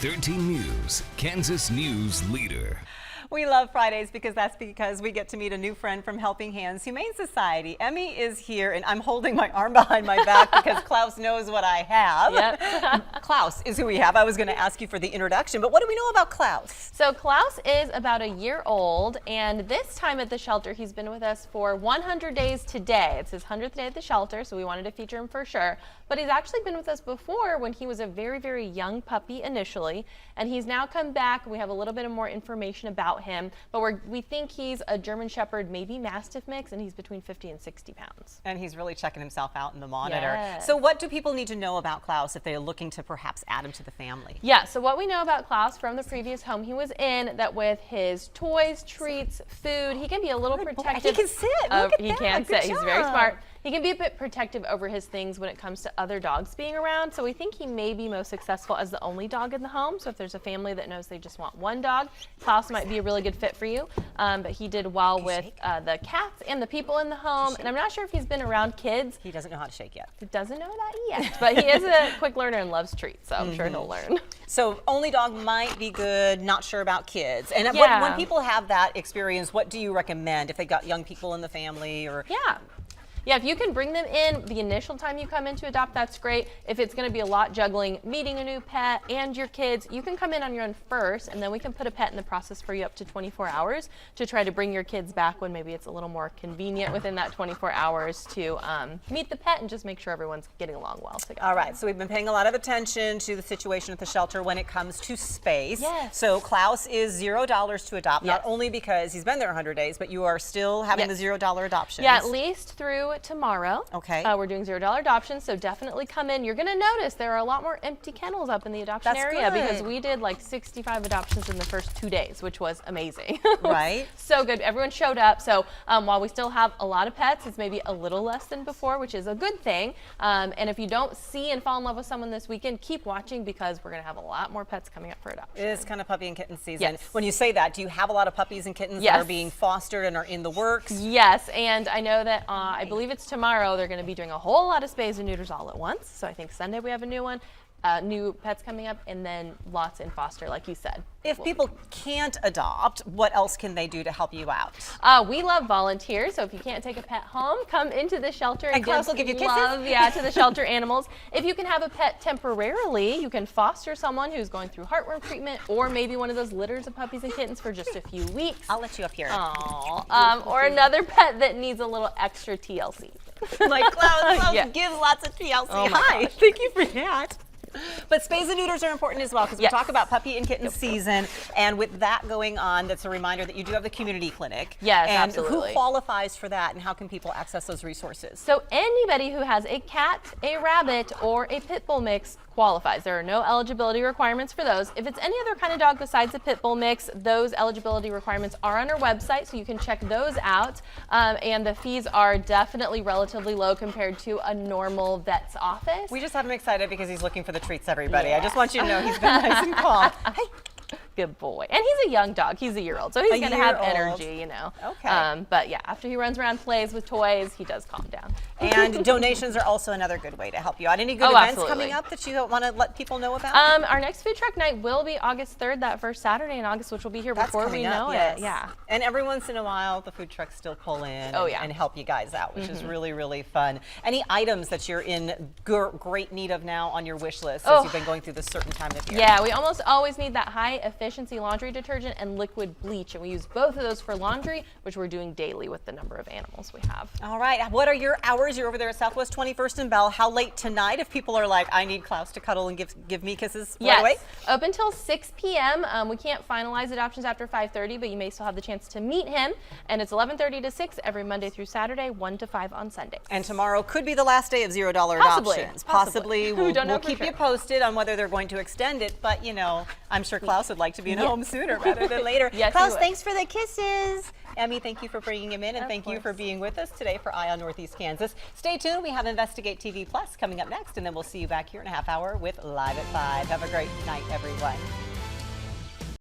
13 News, Kansas News leader. We love Fridays because we get to meet a new friend from Helping Hands Humane Society. Emmy is here, and I'm holding my arm behind my back because Clouse knows what I have. Yep. Clouse is who we have. I was going to ask you for the introduction, but what do we know about Clouse? So Clouse is about a year old, and this time at the shelter, he's been with us for 100 days today. It's his 100th day at the shelter, so we wanted to feature him for sure. But he's actually been with us before when he was a very, very young puppy initially, and he's now come back. We have a little bit of more information about him, but we think he's a German Shepherd, maybe Mastiff mix, and he's between 50 and 60 pounds. And he's really checking himself out in the monitor. Yes. So what do people need to know about Clouse if they're looking to perhaps add him to the family? Yeah, so what we know about Clouse from the previous home he was in, that with his toys, treats, food, he can be a little protective. He can sit. Look at he that. can Good sit. job. He's very smart. He can be a bit protective over his things when it comes to other dogs being around. So we think he may be most successful as the only dog in the home. So if there's a family that knows they just want one dog, Clouse might be a really good fit for you. But he did well with the cats and the people in the home. And I'm not sure if he's been around kids. He doesn't know how to shake yet. He doesn't know that yet, but he is a quick learner and loves treats. So I'm sure he'll learn. So only dog might be good, not sure about kids. And Yeah. when people have that experience, what do you recommend if they got young people in the family? Or Yeah, if you can bring them in the initial time you come in to adopt, that's great. If it's going to be a lot juggling, meeting a new pet and your kids, you can come in on your own first, and then we can put a pet in the process for you up to 24 hours to try to bring your kids back when maybe it's a little more convenient within that 24 hours to meet the pet and just make sure everyone's getting along well together. All right, so we've been paying a lot of attention to the situation at the shelter when it comes to space. Yes. So Clouse is $0 to adopt, not Yes. only because he's been there 100 days, but you are still having the $0 adoptions. Yeah, at least through tomorrow. Okay. We're doing $0 adoptions, so definitely come in. You're going to notice there are a lot more empty kennels up in the adoption That's area good. because we did like 65 adoptions in the first 2 days, which was amazing. Right. So good. Everyone showed up. So while we still have a lot of pets, it's maybe a little less than before, which is a good thing. And if you don't see and fall in love with someone this weekend, keep watching because we're going to have a lot more pets coming up for adoption. It is kind of puppy and kitten season. Yes. When you say that, do you have a lot of puppies and kittens that are being fostered and are in the works? Yes, and I know that I believe it's tomorrow they're going to be doing a whole lot of spays and neuters all at once. So I think Sunday we have a new one, new pets coming up, and then lots in foster, like you said. If people can't adopt, what else can they do to help you out? We love volunteers, so if you can't take a pet home, come into the shelter And Clouse will give you kisses? love, to the shelter animals. If you can have a pet temporarily, you can foster someone who's going through heartworm treatment or maybe one of those litters of puppies and kittens for just a few weeks. I'll let you up here. Aww. Or another pet that needs a little extra TLC. Like Clouse Yeah. gives lots of TLC. Oh my Hi, gosh. thank you for that. But spays and neuters are important as well because we Yes. talk about puppy and kitten season, and with that going on, that's a reminder that you do have the community clinic. Yes, and absolutely. who qualifies for that, and how can people access those resources? So anybody who has a cat, a rabbit, or a pit bull mix qualifies. There are no eligibility requirements for those. If it's any other kind of dog besides a pit bull mix, those eligibility requirements are on our website, so you can check those out. And the fees are definitely relatively low compared to a normal vet's office. We just have him excited because he's looking for the treats, everybody. I just want you to know he's been nice and calm. Hey. Good boy. And he's a young dog. He's a year-old, so he's going to have energy, you know. Okay. But yeah, after he runs around, plays with toys, he does calm down. And donations are also another good way to help you out. Any good Oh, events absolutely. coming up that you want to let people know about? Our next food truck night will be August 3rd, that first Saturday in August, which will be here That's before we coming up, know yes. it. Yeah. And every once in a while, the food trucks still pull in and help you guys out, which is really, really fun. Any items that you're in great need of now on your wish list as you've been going through this certain time of year? Yeah, we almost always need that high efficiency laundry detergent and liquid bleach, and we use both of those for laundry, which we're doing daily with the number of animals we have. All right. What are your hours? You're over there at Southwest 21st and Bell. How late tonight if people are like, I need Clouse to cuddle and give me kisses right away? Up until 6 p.m. We can't finalize adoptions after 5:30, but you may still have the chance to meet him. And it's 11:30 to 6 every Monday through Saturday, 1 to 5 on Sundays. And tomorrow could be the last day of $0 adoptions. Possibly. We'll keep you posted on whether they're going to extend it, but you know, I'm sure Clouse would like to be in home sooner rather than later. Yes, Clouse, thanks for the kisses. Emmy, thank you for bringing him in, and Of thank you course. for being with us today for Eye on Northeast Kansas. Stay tuned. We have Investigate TV Plus coming up next, and then we'll see you back here in a half hour with Live at 5. Have a great night, everyone.